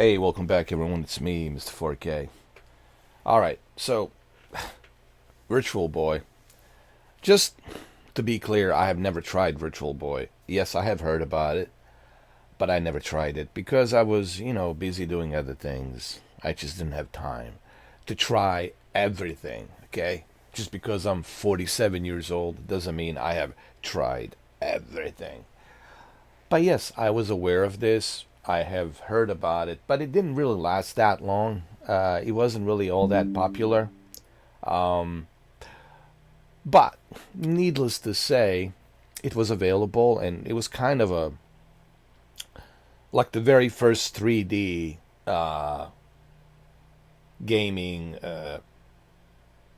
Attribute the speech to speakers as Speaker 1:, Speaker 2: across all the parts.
Speaker 1: Hey, welcome back everyone, it's me, Mr. 4K. Alright, so, Virtual Boy. Just to be clear, I have never tried Virtual Boy. Yes, I have heard about it, but I never tried it because I was, busy doing other things. I just didn't have time to try everything, okay? Just because I'm 47 years old doesn't mean I have tried everything. But yes, I was aware of this. I have heard about it, but it didn't really last that long. It wasn't really all that popular. Um, but needless to say, it was available, and it was kind of a like the very first 3D gaming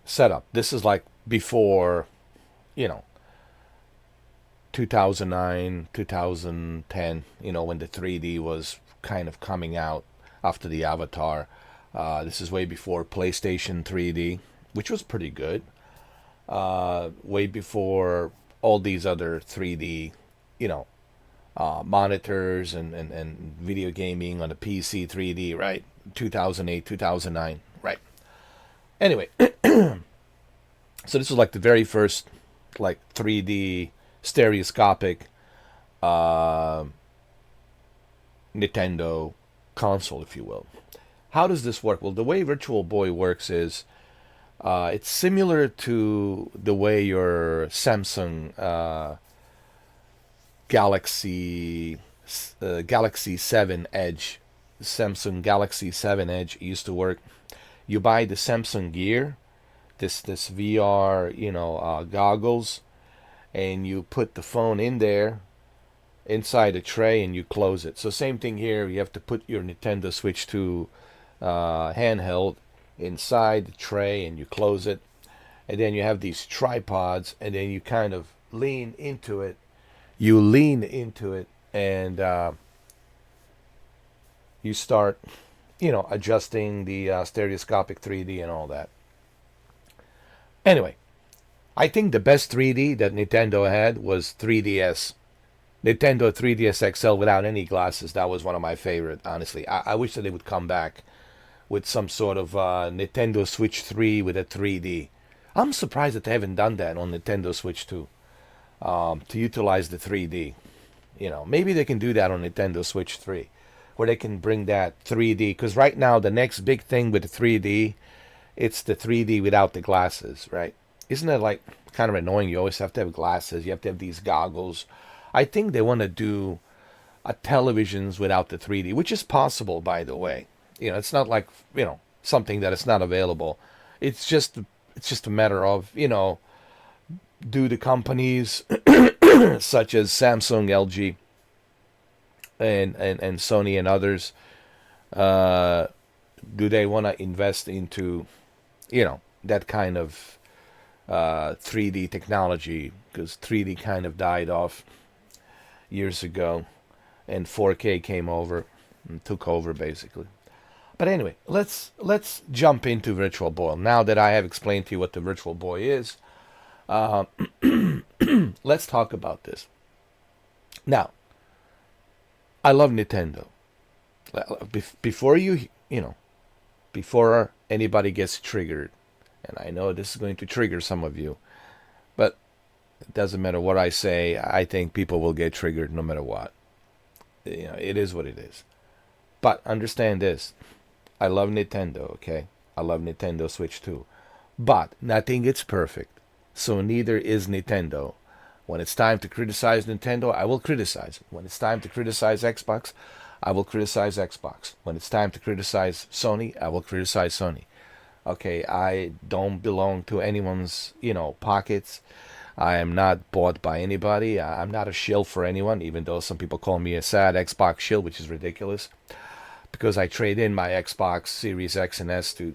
Speaker 1: setup. This is like before, you know, 2009, 2010. When the 3D was kind of coming out after the Avatar. This is way before PlayStation 3D, which was pretty good. Way before all these other 3D, you know, monitors and video gaming on the PC 3D, right? 2008, 2009, right? Anyway, so this was like the very first like 3D stereoscopic uh, Nintendo console, if you will. How does this work? Well, the way Virtual Boy works is it's similar to the way your Samsung Galaxy Galaxy 7 Edge, Samsung Galaxy 7 Edge used to work. You buy the Samsung Gear, this VR, goggles, and you put the phone in there inside a tray and you close it. So same thing here. You have to put your Nintendo Switch 2 handheld inside the tray and you close it. And then you have these tripods and then you kind of lean into it. You lean into it and you start, adjusting the stereoscopic 3D and all that. Anyway, I think the best 3D that Nintendo had was 3DS. Nintendo 3DS XL without any glasses. That was one of my favorite, honestly. I wish that they would come back with some sort of Nintendo Switch 3 with a 3D. I'm surprised that they haven't done that on Nintendo Switch 2 to utilize the 3D. Maybe they can do that on Nintendo Switch 3, where they can bring that 3D. Because right now, the next big thing with the 3D, it's the 3D without the glasses, right? Isn't that like kind of annoying? You always have to have glasses. You have to have these goggles. I think they want to do a televisions without the 3D, which is possible, by the way. It's not like something that is not available. It's just a matter of do the companies such as Samsung, LG, and Sony and others, uh, do they want to invest into that kind of 3D technology? Because 3D kind of died off years ago, and 4K came over and took over basically. But anyway, let's jump into Virtual Boy. Now that I have explained to you what the Virtual Boy is, uh, let's talk about this. Now, I love Nintendo. Before before anybody gets triggered, and I know this is going to trigger some of you, but it doesn't matter what I say. I think people will get triggered no matter what. It is what it is. But understand this. I love Nintendo, okay? I love Nintendo Switch 2. But nothing is perfect. So neither is Nintendo. When it's time to criticize Nintendo, I will criticize it. When it's time to criticize Xbox, I will criticize Xbox. When it's time to criticize Sony, I will criticize Sony. Okay, I don't belong to anyone's, pockets. I am not bought by anybody. I'm not a shill for anyone, even though some people call me a sad Xbox shill, which is ridiculous. Because I trade in my Xbox Series X and S to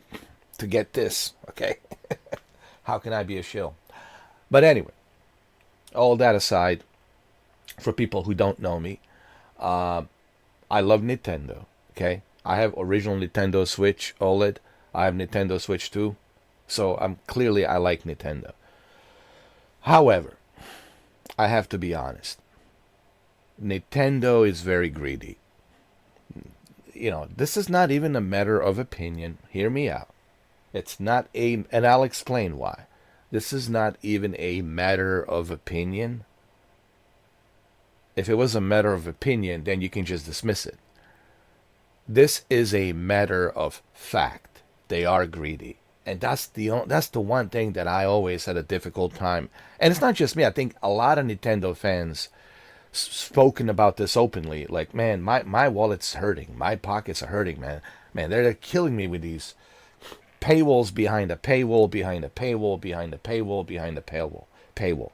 Speaker 1: get this. Okay, how can I be a shill? But anyway, all that aside, for people who don't know me, uh, I love Nintendo. Okay, I have original Nintendo Switch OLED. I have Nintendo Switch 2, so I like Nintendo. However, I have to be honest. Nintendo is very greedy. this is not even a matter of opinion. Hear me out. It's not and I'll explain why. This is not even a matter of opinion. If it was a matter of opinion, then you can just dismiss it. This is a matter of fact. They are greedy. And that's the one thing that I always had a difficult time. And it's not just me. I think a lot of Nintendo fans spoken about this openly. Like, man, my wallet's hurting. My pockets are hurting, man. Man, they're killing me with these paywalls behind a paywall, behind a paywall, behind a paywall, behind a paywall.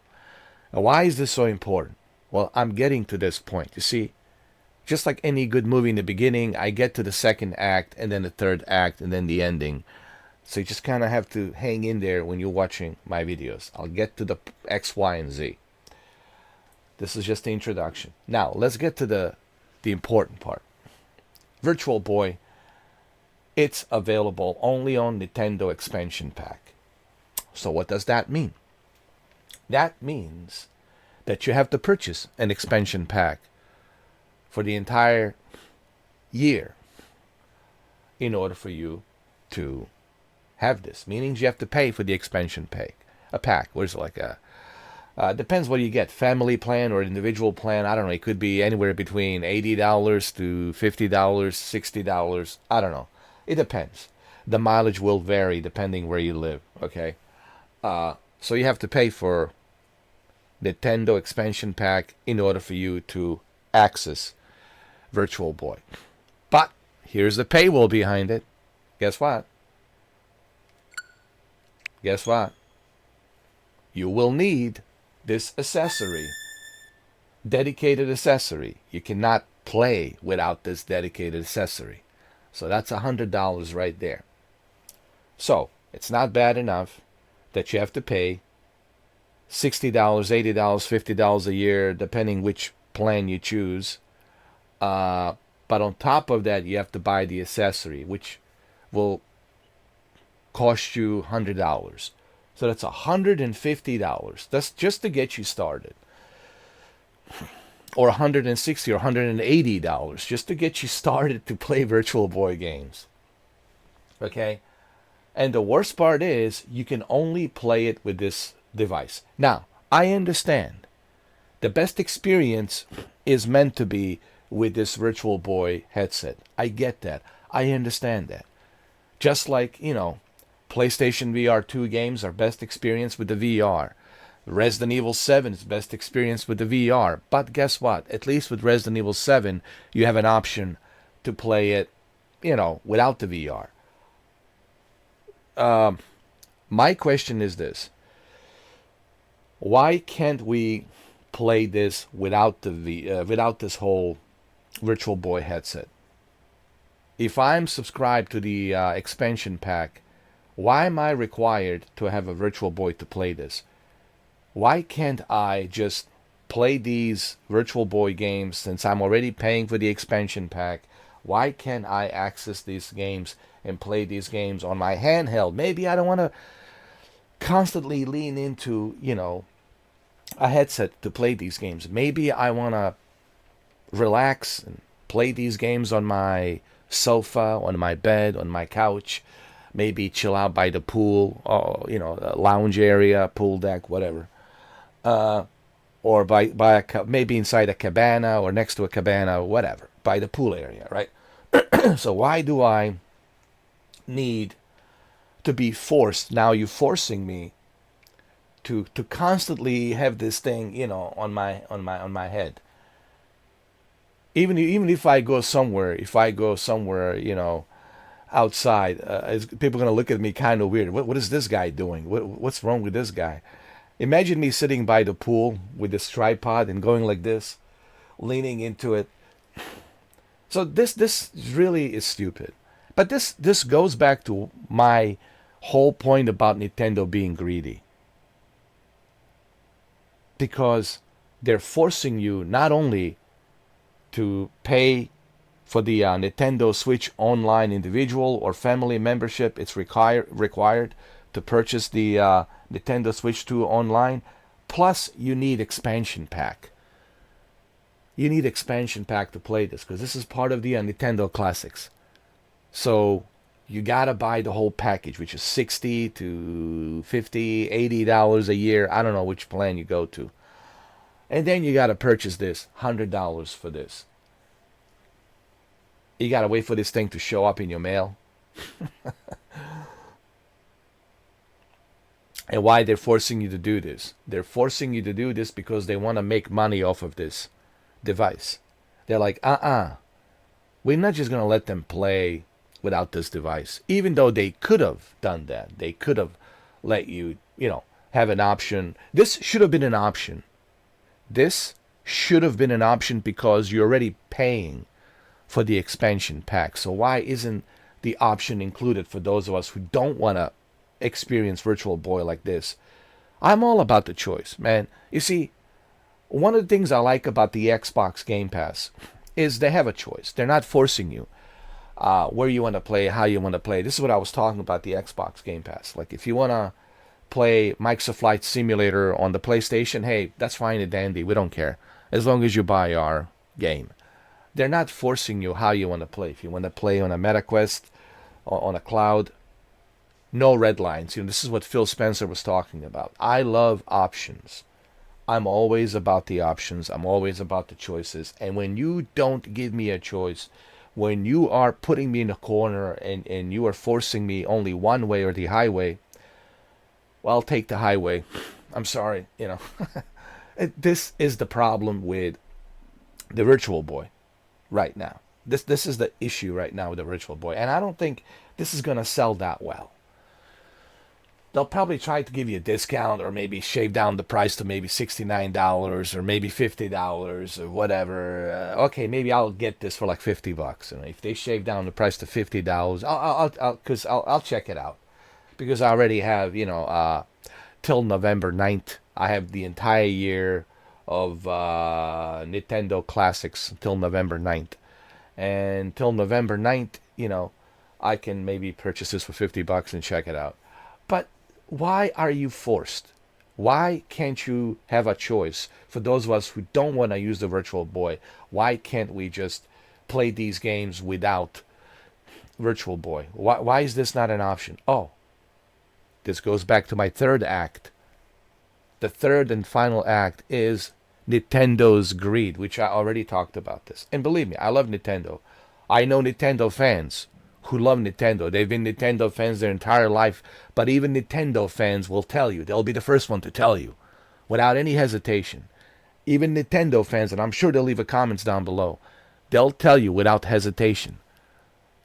Speaker 1: Now, why is this so important? Well, I'm getting to this point. You see, just like any good movie in the beginning, I get to the second act, and then the third act, and then the ending. So you just kind of have to hang in there when you're watching my videos. I'll get to the X, Y, and Z. This is just the introduction. Now, let's get to the important part. Virtual Boy, it's available only on Nintendo Expansion Pack. So what does that mean? That means that you have to purchase an expansion pack for the entire year in order for you to have this. Meaning you have to pay for the expansion pack. A pack. Where's like a depends what you get. Family plan or individual plan. I don't know. It could be anywhere between $80 to $50, $60. I don't know. It depends. The mileage will vary depending where you live. Okay. So you have to pay for Nintendo expansion pack in order for you to access Virtual Boy. But here's the paywall behind it. Guess what? Guess what? You will need this accessory. Dedicated accessory. You cannot play without this dedicated accessory. So that's $100 right there. So it's not bad enough that you have to pay $60, $80, $50 a year, depending which plan you choose. But on top of that, you have to buy the accessory, which will cost you $100. So that's $150. That's just to get you started. Or $160 or $180 just to get you started to play Virtual Boy games. Okay? And the worst part is you can only play it with this device. Now, I understand. The best experience is meant to be with this Virtual Boy headset. I get that. I understand that. Just like, PlayStation VR 2 games are best experience with the VR. Resident Evil 7 is best experience with the VR. But guess what? At least with Resident Evil 7, you have an option to play it, without the VR. My question is this. Why can't we play this without without this whole Virtual Boy headset? If I'm subscribed to the expansion pack, why am I required to have a Virtual Boy to play this? Why can't I just play these Virtual Boy games since I'm already paying for the expansion pack? Why can't I access these games and play these games on my handheld? Maybe I don't want to constantly lean into, a headset to play these games. Maybe I want to relax and play these games on my sofa, on my bed, on my couch. Maybe chill out by the pool, or, a lounge area, pool deck, whatever. Or maybe inside a cabana or next to a cabana, whatever, by the pool area, right? So why do I need to be forced? Now you're forcing me to constantly have this thing, on my head. Even if I go somewhere, outside, people are gonna look at me kind of weird. What is this guy doing? What's wrong with this guy? Imagine me sitting by the pool with this tripod and going like this, leaning into it. So this really is stupid. But this goes back to my whole point about Nintendo being greedy. Because they're forcing you not only to pay for the Nintendo Switch Online individual or family membership, it's required to purchase the Nintendo Switch 2 Online. Plus, you need expansion pack. You need expansion pack to play this because this is part of the Nintendo Classics. So you gotta buy the whole package, which is 60 to 50, $80 a year. I don't know which plan you go to. And then you gotta purchase this, $100 for this. You gotta wait for this thing to show up in your mail. And why they're forcing you to do this? They're forcing you to do this because they want to make money off of this device. They're like, we're not just gonna let them play without this device. Even though they could have done that. They could have let you, have an option. This should have been an option. This should have been an option because you're already paying for the expansion pack. So why isn't the option included for those of us who don't want to experience Virtual Boy like this? I'm all about the choice, man. You see, one of the things I like about the Xbox Game Pass is they have a choice. They're not forcing you where you want to play, how you want to play. This is what I was talking about the Xbox Game Pass. Like if you want to play Microsoft Flight Simulator on the PlayStation, hey, that's fine and dandy. We don't care as long as you buy our game. They're not forcing you how you want to play. If you want to play on a MetaQuest or on a cloud, no red lines. This is what Phil Spencer was talking about. I love options. I'm always about the options. I'm always about the choices. And when you don't give me a choice, when you are putting me in a corner and you are forcing me only one way or the highway, well, I'll take the highway. I'm sorry, This is the problem with the Virtual Boy right now. This is the issue right now with the Virtual Boy. And I don't think this is going to sell that well. They'll probably try to give you a discount or maybe shave down the price to maybe $69 or maybe $50 or whatever. Okay, maybe I'll get this for like $50. And if they shave down the price to $50, I'll check it out because I already have till November 9th. I have the entire year of Nintendo Classics till November 9th, and till November 9th, I can maybe purchase this for $50 and check it out. But why are you forced? Why can't you have a choice? For those of us who don't want to use the Virtual Boy, why can't we just play these games without Virtual Boy? Why is this not an option? Oh, this goes back to my third act. The third and final act is Nintendo's greed, which I already talked about this. And believe me, I love Nintendo. I know Nintendo fans who love Nintendo. They've been Nintendo fans their entire life. But even Nintendo fans will tell you. They'll be the first one to tell you without any hesitation. Even Nintendo fans, and I'm sure they'll leave a comments down below, they'll tell you without hesitation.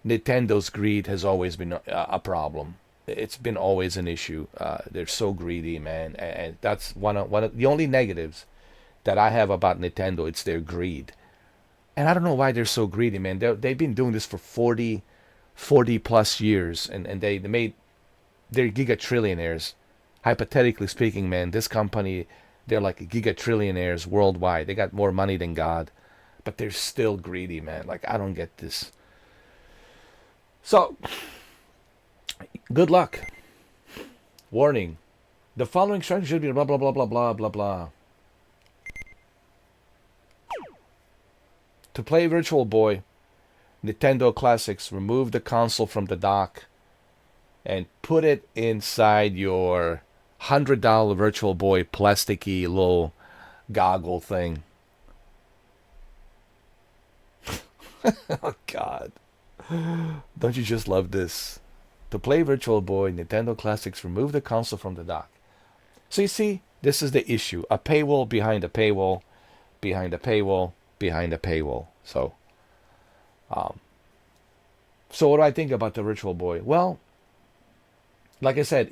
Speaker 1: Nintendo's greed has always been a problem. It's been always an issue. They're so greedy, man. And that's one of the only negatives that I have about Nintendo. It's their greed. And I don't know why they're so greedy, man. They've been doing this for 40 plus years, and they're gigatrillionaires. Hypothetically speaking, man, this company, they're like gigatrillionaires worldwide. They got more money than God, but they're still greedy, man. Like, I don't get this. So, good luck. Warning. The following instructions should be blah, blah, blah, blah, blah, blah, blah. To play Virtual Boy, Nintendo Classics, remove the console from the dock and put it inside your $100 Virtual Boy plasticky little goggle thing. Oh, God. Don't you just love this? To play Virtual Boy, Nintendo Classics, remove the console from the dock. So you see, this is the issue. A paywall behind a paywall, behind a paywall, behind a paywall. So what do I think about the Virtual Boy? Well, like I said,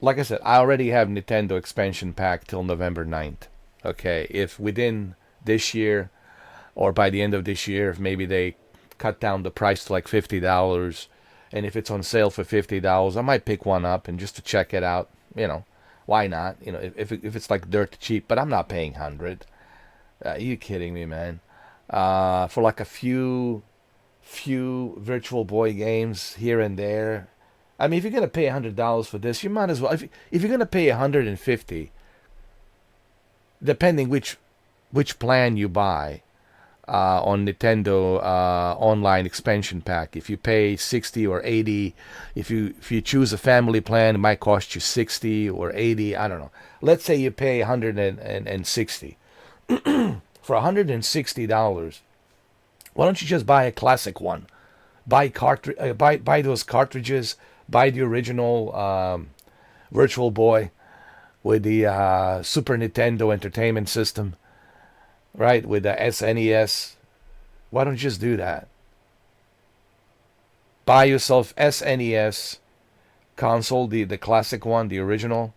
Speaker 1: I already have Nintendo expansion pack till November 9th. Okay, if within this year or by the end of this year, if maybe they cut down the price to like $50, and if it's on sale for $50, I might pick one up and just to check it out. Why not? If it's like dirt cheap, but I'm not paying 100. Are you kidding me, man? For like a few Virtual Boy games here and there. I mean, if you're gonna pay $100 for this, you might as well. If you're gonna pay $150, depending which which plan you buy on Nintendo online expansion pack. If you pay 60 or 80, if you choose a family plan, it might cost you 60 or 80. I don't know. Let's say you pay 160. For $160, why don't you just buy a classic one? Buy those cartridges. Buy the original Virtual Boy with the Super Nintendo Entertainment System, right? With the SNES. Why don't you just do that? Buy yourself SNES console, the classic one, the original,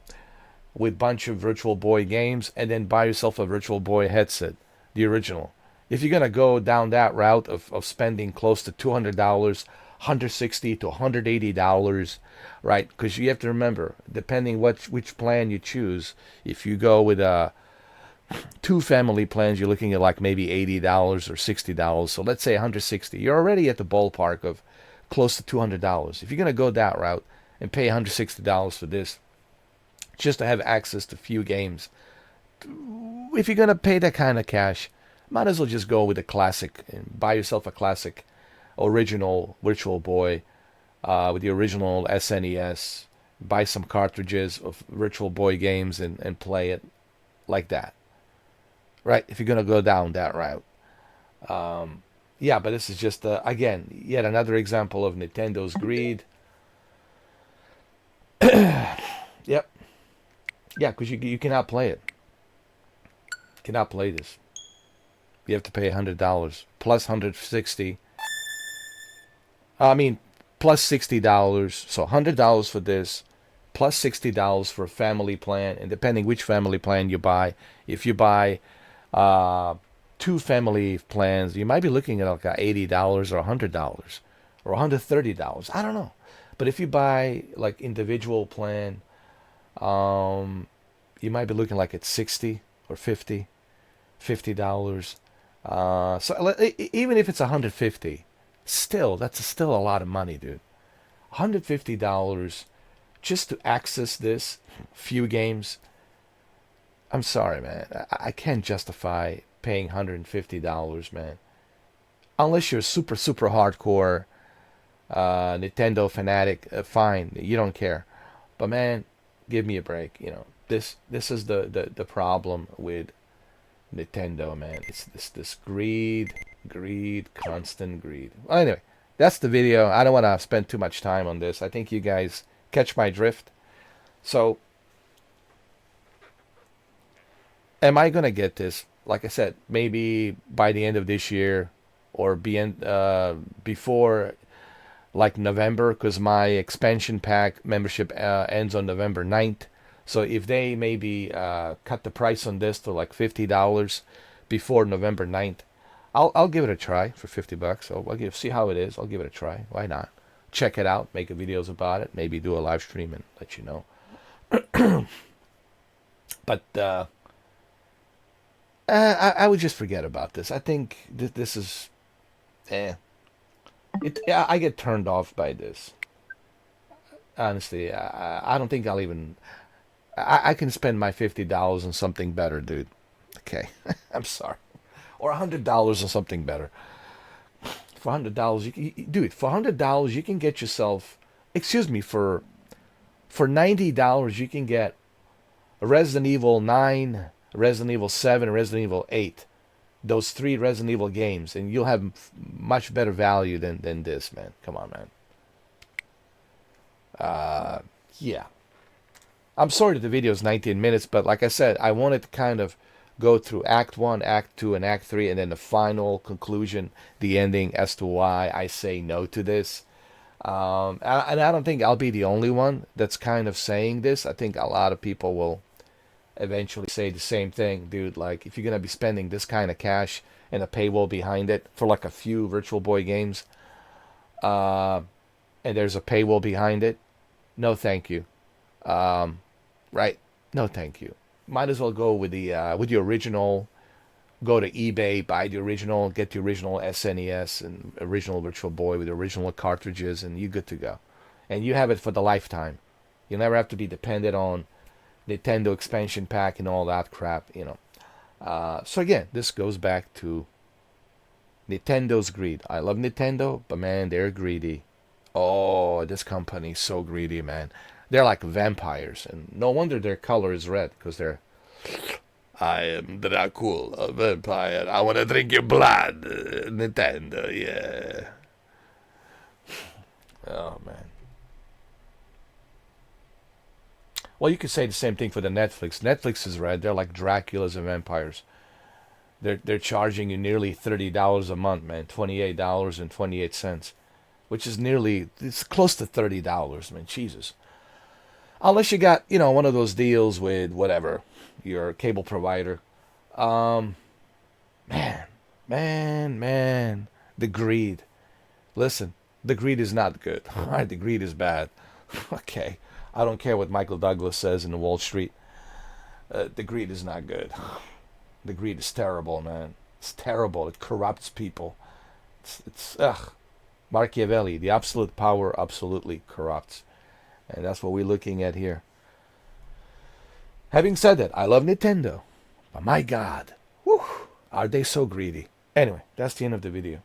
Speaker 1: with bunch of Virtual Boy games, and then buy yourself a Virtual Boy headset, the original. If you're gonna go down that route of spending close to $200, $160 to $180, right? Because you have to remember, depending which plan you choose, if you go with two family plans, you're looking at like maybe $80 or $60. So let's say 160. You're already at the ballpark of close to $200. If you're gonna go that route and pay $160 for this, just to have access to few games, if you're gonna pay that kind of cash, might as well just go with a classic and buy yourself a classic original Virtual Boy with the original SNES. Buy some cartridges of Virtual Boy games and play it like that. Right? If you're going to go down that route. Yeah, but this is just, again, yet another example of Nintendo's greed. Yep. Yeah, because you cannot play it. You cannot play this. You have to pay $100 plus 160. I mean, plus $60. So $100 for this, plus $60 for a family plan, and depending which family plan you buy. If you buy two family plans, you might be looking at like $80 or $100 or $130. I don't know. But if you buy like individual plan, you might be looking like at 60 or $50. So even if it's 150, that's still a lot of money, dude. $150 just to access this few games. I'm sorry, man. I can't justify paying $150, man. Unless you're super hardcore Nintendo fanatic, fine, you don't care. But man, give me a break. This is the problem with Nintendo, man. It's this greed, constant greed. Well, anyway, that's the video. I don't want to spend too much time on this. I think you guys catch my drift. So, am I gonna get this? Like I said, maybe by the end of this year, or before like November, because my expansion pack membership ends on November 9th. So if they maybe cut the price on this to like $50 before November 9th, I'll give it a try for $50. So see how it is. I'll give it a try. Why not? Check it out. Make videos about it. Maybe do a live stream and let you know. But I would just forget about this. I think this is, I get turned off by this. Honestly, I don't think I'll even. I can spend my $50 on something better, dude. Okay, I'm sorry, or $100 on something better. For $100, dude. For $100, you can get yourself. Excuse me, for $90, you can get Resident Evil 9, Resident Evil 7, and Resident Evil 8. Those three Resident Evil games, and you'll have much better value than this, man. Come on, man. Yeah. I'm sorry that the video is 19 minutes, but like I said, I wanted to kind of go through Act 1, Act 2, and Act 3, and then the final conclusion, the ending as to why I say no to this. And I don't think I'll be the only one that's kind of saying this. I think a lot of people will eventually say the same thing, dude. Like, if you're going to be spending this kind of cash and a paywall behind it for like a few Virtual Boy games, and there's a paywall behind it, no thank you. Right? No, thank you. Might as well go with the original. Go to eBay, buy the original, get the original SNES and original Virtual Boy with the original cartridges, and you're good to go. And you have it for the lifetime. You'll never have to be dependent on Nintendo expansion pack and all that crap. So again, this goes back to Nintendo's greed. I love Nintendo, but man, they're greedy. Oh, this company's so greedy, man. They're like vampires, and no wonder their color is red, because they're, I am Dracula, a vampire. I want to drink your blood, Nintendo. Yeah. Oh man. Well, you could say the same thing for the Netflix. Netflix is red. They're like Draculas and vampires. They're charging you nearly $30 a month, man. $28.28, which is nearly, it's close to $30, man. Jesus. Unless you got, one of those deals with whatever, your cable provider. Um, man, man, the greed. Listen, the greed is not good. All right, the greed is bad. Okay, I don't care what Michael Douglas says in the Wall Street. The greed is not good. The greed is terrible, man. It's terrible. It corrupts people. It's ugh. Machiavelli, the absolute power absolutely corrupts. And that's what we're looking at here. Having said that, I love Nintendo. But my God, whew, are they so greedy? Anyway, that's the end of the video.